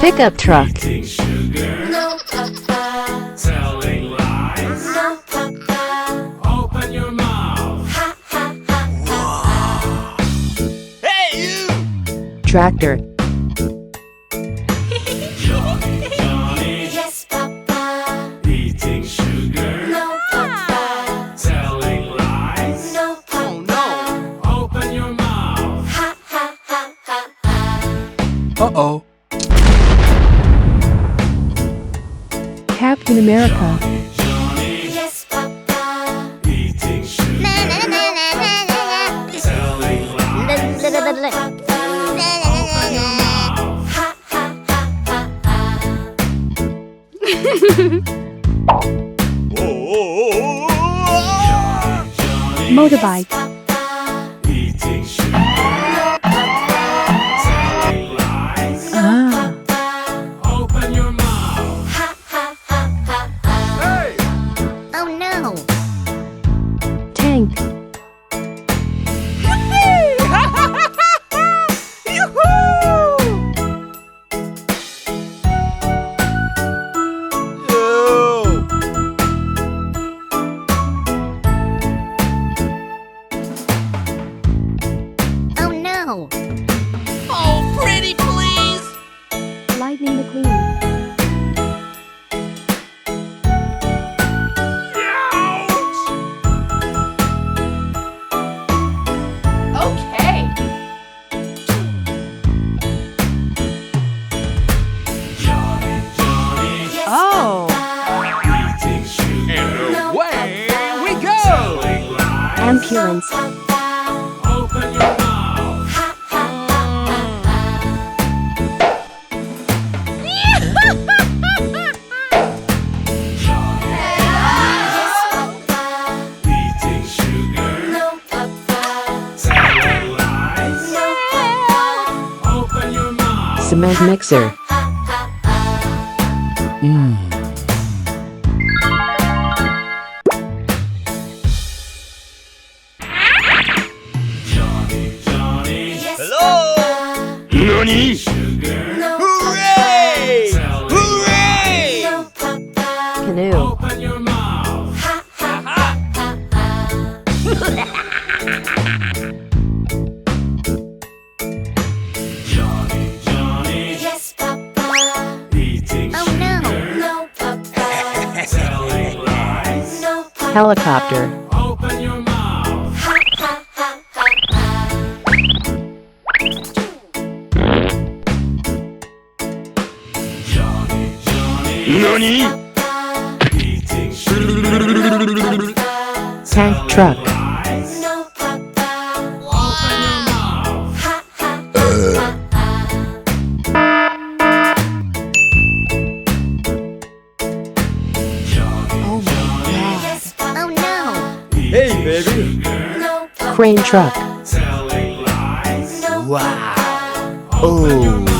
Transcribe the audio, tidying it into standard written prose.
Pickup truck. Eating sugar. No, Papa. Telling lies. No, Papa. Open your mouth. Ha, ha, ha, ha. Hey, you! Tractor. Johnny, Johnny. Yes, Papa. Eating sugar. No, Papa. Telling lies. No, Papa. Open your mouth. Ha, ha, ha, ha, ha. Uh-oh. Captain America. Johnny, Yes, Papa. eating sugar. Telling lies. Open your mouth. Ha, ha, ha, ha, ha. Johnny, Motorbike. Papa. eating sugar. No, Papa. Telling lies. Ah. Open your mouth. Ha, ha, ha, ha, ha. Oh no. Tank. Oh no. Oh, pretty please! Lightning McQueen. Okay. Johnny, Johnny, Yes, Oh. Papa. eating sugar. No, Away Papa. we go! Telling lies. Ambulance. Papa. Open your mouth. Ha, ha, ha, ha, ha. Johnny, Yes, Papa. eating sugar. No, Papa. Telling lies. No, Papa. Open your mouth. Cement mixer. Ha, ha, ha. Johnny, Johnny, Yes, Hello? Papa. Nani? sugar. No, Hooray! Telling Hooray! no, Papa. Canoe. Open your mouth. Ha, ha, ha, ha, ha. Johnny, Johnny, Yes, Papa. eating Oh sugar. no, no, Papa. Telling lies. No, Papa. Helicopter. Open your mouth. Ha, ha, ha, ha, ha. Johnny, Johnny, Nani? Papa. eating sugar. No, Papa. Tank truck. Lies. No, Papa. Open your mouth. Ha, ha, ha, ha, ha. Johnny, Johnny, Yes, Papa. Oh no. Hey, baby. No, Papa. Crane truck. telling lies. No, Wow. Papa. Open your mouth.